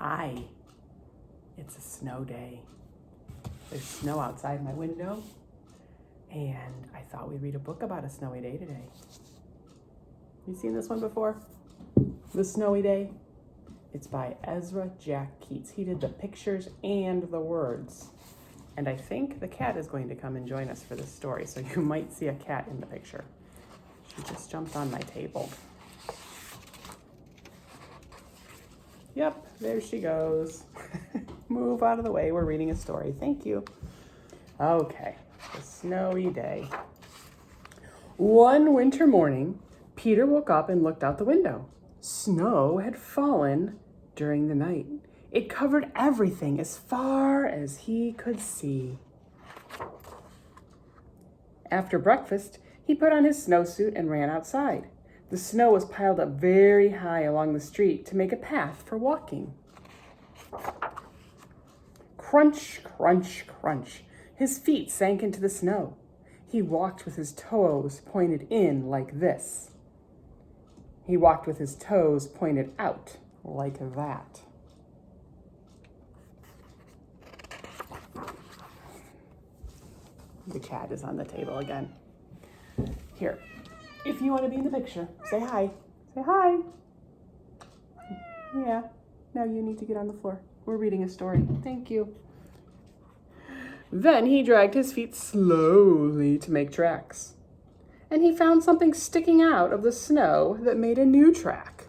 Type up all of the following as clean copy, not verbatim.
Hi, it's a snow day. There's snow outside my window, and I thought we'd read a book about a snowy day today. You seen this one before? The Snowy Day? It's by Ezra Jack Keats. He did the pictures and the words. And I think the cat is going to come and join us for this story, so you might see a cat in the picture. She just jumped on my table. Yep, there she goes. Move out of the way, we're reading a story. Thank you. Okay, the snowy day. One winter morning, Peter woke up and looked out the window. Snow had fallen during the night. It covered everything as far as he could see. After breakfast, he put on his snowsuit and ran outside. The snow was piled up very high along the street to make a path for walking. Crunch, crunch, crunch. His feet sank into the snow. He walked with his toes pointed in like this. He walked with his toes pointed out like that. The cat is on the table again. Here, if you want to be in the picture, say hi. Say hi. Yeah, now you need to get on the floor. We're reading a story. Thank you. Then he dragged his feet slowly to make tracks. And he found something sticking out of the snow that made a new track.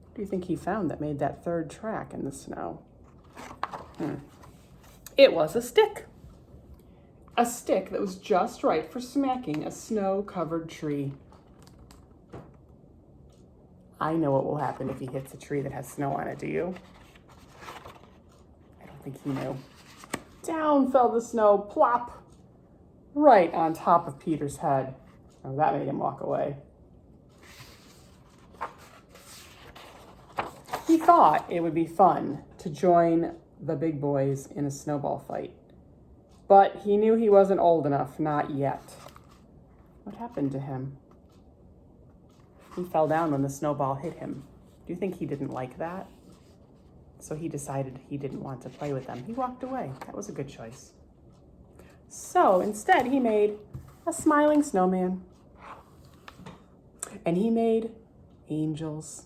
What do you think he found that made that third track in the snow? It was a stick. A stick that was just right for smacking a snow-covered tree. I know what will happen if he hits a tree that has snow on it, do you? I don't think he knew. Down fell the snow, plop, right on top of Peter's head. Oh, that made him walk away. He thought it would be fun to join the big boys in a snowball fight. But he knew he wasn't old enough, not yet. What happened to him? He fell down when the snowball hit him. Do you think he didn't like that? So he decided he didn't want to play with them. He walked away. That was a good choice. So instead, he made a smiling snowman. And he made angels.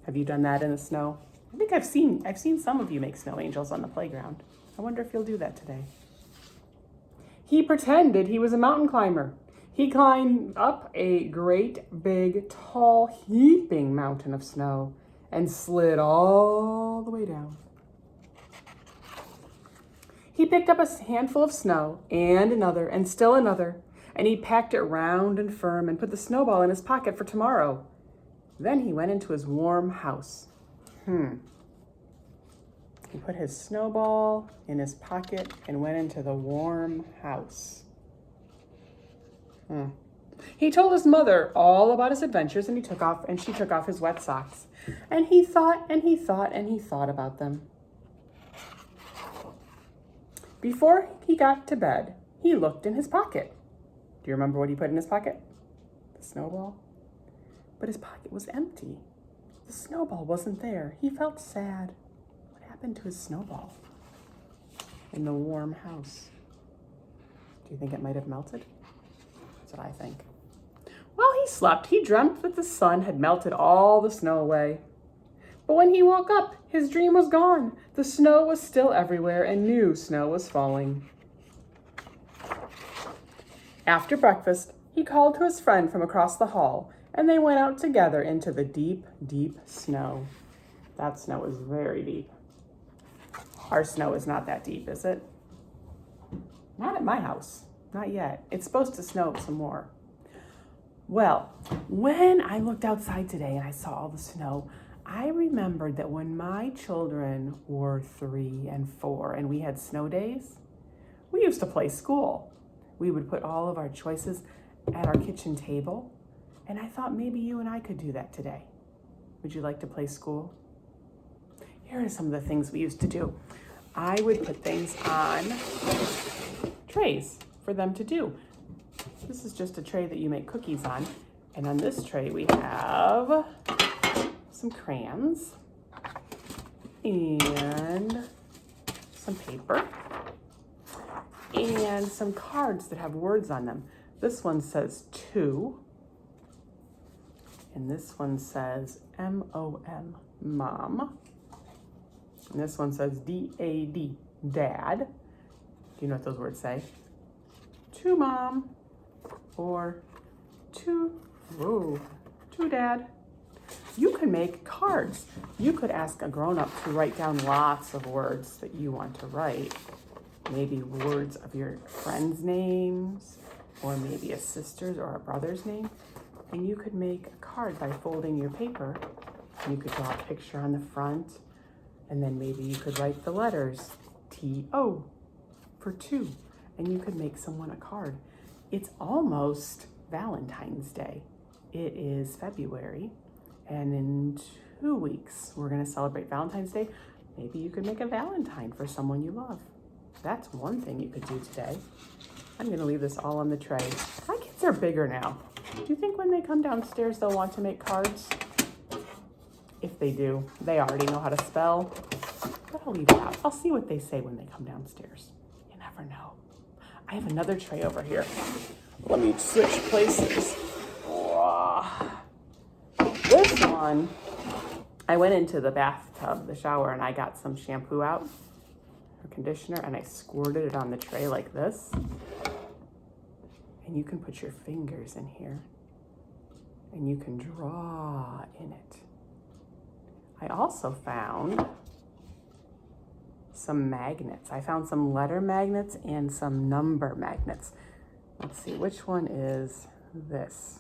Have you done that in the snow? I think I've seen some of you make snow angels on the playground. I wonder if you'll do that today. He pretended he was a mountain climber. He climbed up a great, big, tall, heaping mountain of snow and slid all the way down. He picked up a handful of snow and another and still another, and he packed it round and firm and put the snowball in his pocket for tomorrow. Then he went into his warm house. He put his snowball in his pocket and went into the warm house. He told his mother all about his adventures, and she took off his wet socks. And he thought and he thought and he thought about them. Before he got to bed, he looked in his pocket. Do you remember what he put in his pocket? The snowball. But his pocket was empty. The snowball wasn't there. He felt sad. What happened to his snowball in the warm house? Do you think it might have melted? That's what I think. While he slept, he dreamt that the sun had melted all the snow away. But when he woke up, his dream was gone. The snow was still everywhere, and new snow was falling. After breakfast, he called to his friend from across the hall, and they went out together into the deep, deep snow. That snow is very deep. Our snow is not that deep, is it? Not at my house. Not yet. It's supposed to snow some more. Well, when I looked outside today and I saw all the snow, I remembered that when my children were 3 and 4 and we had snow days, we used to play school. We would put all of our choices at our kitchen table, and I thought maybe you and I could do that today. Would you like to play school? Here are some of the things we used to do. I would put things on trays for them to do. This is just a tray that you make cookies on. And on this tray we have some crayons. and some paper and some cards that have words on them. This one says to, and this one says M-O-M, mom. And this one says D-A-D, dad. Do you know what those words say? To mom, or to dad. You can make cards. You could ask a grown-up to write down lots of words that you want to write. Maybe words of your friends' names, or maybe a sister's or a brother's name. And you could make a card by folding your paper. You could draw a picture on the front, and then maybe you could write the letters T-O for two, and you could make someone a card. It's almost Valentine's Day. It is February, and in 2 weeks, we're gonna celebrate Valentine's Day. Maybe you could make a Valentine for someone you love. That's one thing you could do today. I'm gonna leave this all on the tray. My kids are bigger now. Do you think when they come downstairs, they'll want to make cards? If they do, they already know how to spell, but I'll leave it out. I'll see what they say when they come downstairs. You never know. I have another tray over here. Let me switch places. This one, I went into the bathtub, the shower, and I got some shampoo out, or conditioner, and I squirted it on the tray like this. And you can put your fingers in here, and you can draw in it. I also found some magnets. I found some letter magnets and some number magnets. Let's see, which one is this?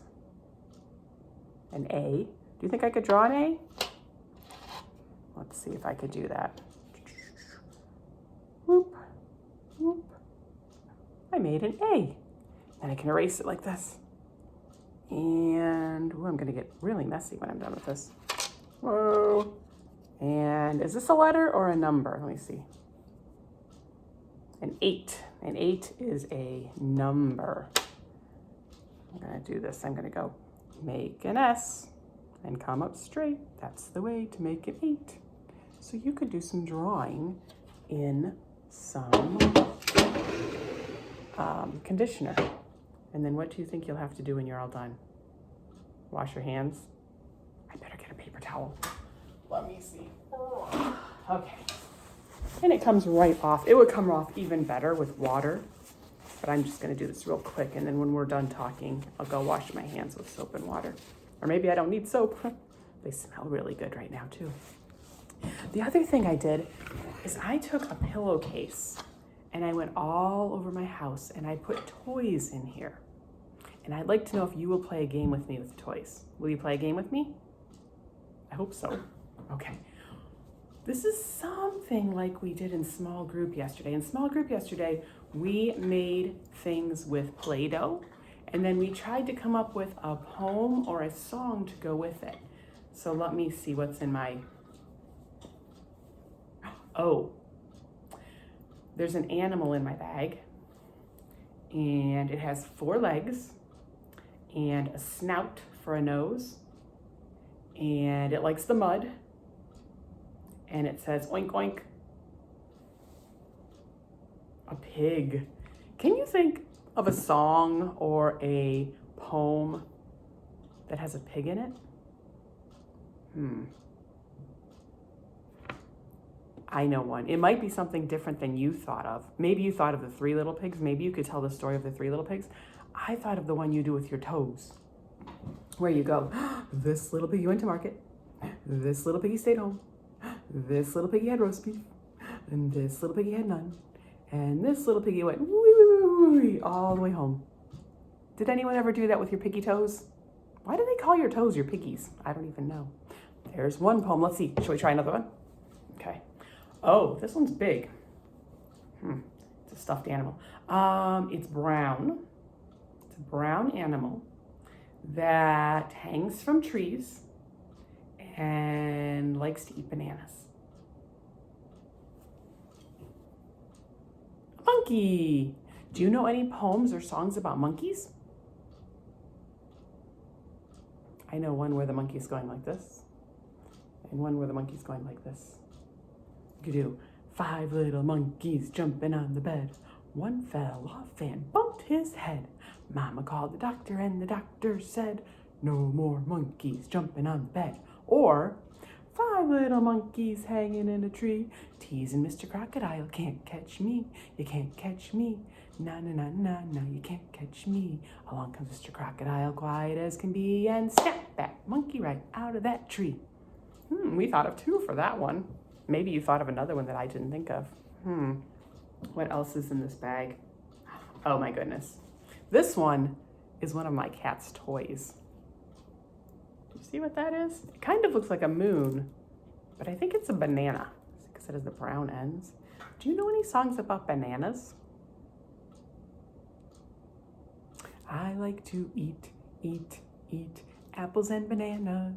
An A. Do you think I could draw an A? Let's see if I could do that. Whoop, whoop. I made an A. And I can erase it like this. And ooh, I'm gonna get really messy when I'm done with this. Whoa. And is this a letter or a number? Let me see. An 8. An 8 is a number. I'm gonna do this. I'm gonna go make an S and come up straight. That's the way to make an 8. So you could do some drawing in some conditioner. And then what do you think you'll have to do when you're all done? Wash your hands? I better get a paper towel. Let me see. Okay. And it comes right off. It would come off even better with water, but I'm just gonna do this real quick, and then when we're done talking, I'll go wash my hands with soap and water. Or maybe I don't need soap. They smell really good right now too. The other thing I did is I took a pillowcase and I went all over my house and I put toys in here. And I'd like to know if you will play a game with me with toys. Will you play a game with me? I hope so. Okay. This is something like we did in small group yesterday. In small group yesterday, we made things with Play-Doh, and then we tried to come up with a poem or a song to go with it. So let me see what's in my... Oh, there's an animal in my bag, and it has 4 legs and a snout for a nose, and it likes the mud, and it says oink oink. A pig. Can you think of a song or a poem that has a pig in it? I know one. It might be something different than you thought of. Maybe you thought of the 3 Little Pigs. Maybe you could tell the story of the 3 Little Pigs. I thought of the one you do with your toes, where you go, this little piggy went to market, this little piggy stayed home, this little piggy had roast beef, and this little piggy had none, and this little piggy went wee, wee, wee, wee, all the way home. Did anyone ever do that with your piggy toes? Why do they call your toes your piggies? I don't even know. There's one poem. Let's see. Shall we try another one? Okay. Oh, this one's big. It's a stuffed animal. It's brown. It's a brown animal that hangs from trees and likes to eat bananas. A monkey. Do you know any poems or songs about monkeys? I know one where the monkey's going like this, and one where the monkey's going like this. You could do 5 little monkeys jumping on the bed. One fell off and bumped his head. Mama called the doctor and the doctor said, no more monkeys jumping on the bed. Or 5 little monkeys hanging in a tree, teasing Mr. Crocodile, can't catch me, you can't catch me. Na na na na na, you can't catch me. Along comes Mr. Crocodile, quiet as can be, and snap that monkey right out of that tree. We thought of 2 for that one. Maybe you thought of another one that I didn't think of. What else is in this bag? Oh my goodness. This one is one of my cat's toys. Do you see what that is? It kind of looks like a moon, but I think it's a banana because it has the brown ends. Do you know any songs about bananas? I like to eat, eat, eat apples and bananas.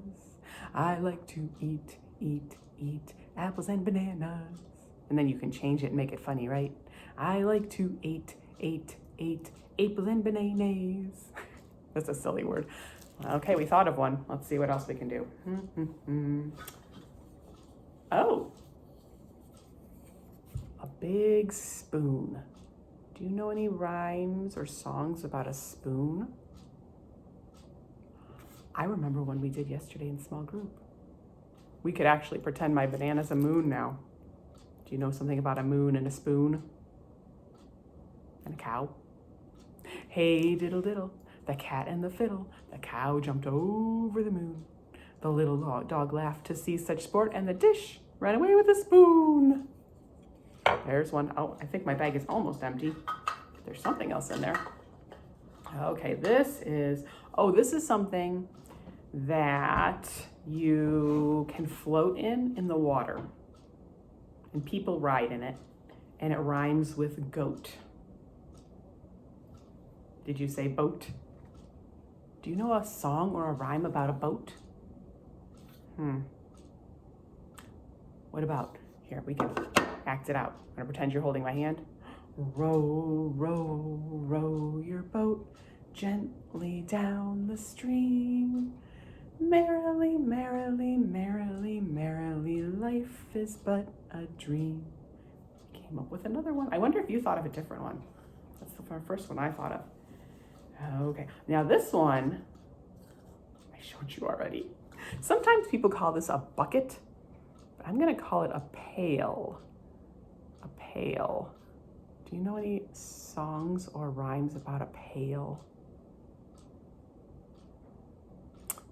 I like to eat, eat, eat apples and bananas. And then you can change it and make it funny, right? I like to eat, eat, eat apples and bananas. That's a silly word. Okay, we thought of one. Let's see what else we can do. Oh, a big spoon. Do you know any rhymes or songs about a spoon? I remember one we did yesterday in small group. We could actually pretend my banana's a moon now. Do you know something about a moon and a spoon? And a cow? Hey diddle diddle, the cat and the fiddle, the cow jumped over the moon. The little dog laughed to see such sport, and the dish ran away with the spoon. There's one. Oh, I think my bag is almost empty. There's something else in there. Okay, this is something that you can float in the water. And people ride in it. And it rhymes with goat. Did you say boat? Do you know a song or a rhyme about a boat? What about, here, we can act it out. I'm gonna pretend you're holding my hand. Row, row, row your boat gently down the stream. Merrily, merrily, merrily, merrily, life is but a dream. Came up with another one. I wonder if you thought of a different one. That's the first one I thought of. Okay, now this one, I showed you already. Sometimes people call this a bucket, but I'm gonna call it a pail. A pail. Do you know any songs or rhymes about a pail?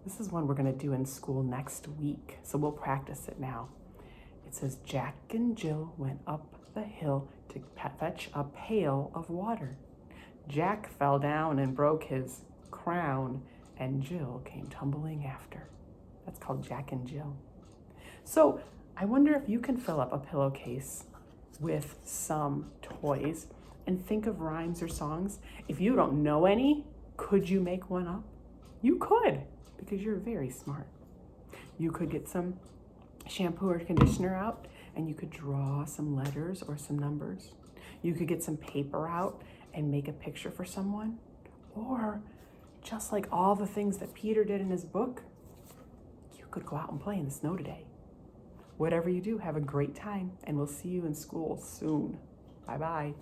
This is one we're gonna do in school next week, so we'll practice it now. It says, Jack and Jill went up the hill to fetch a pail of water. Jack fell down and broke his crown, and Jill came tumbling after. That's called Jack and Jill. So I wonder if you can fill up a pillowcase with some toys and think of rhymes or songs. If you don't know any, could you make one up? You could, because you're very smart. You could get some shampoo or conditioner out and you could draw some letters or some numbers. You could get some paper out and make a picture for someone. Or just like all the things that Peter did in his book, you could go out and play in the snow today. Whatever you do, have a great time, and we'll see you in school soon. Bye-bye.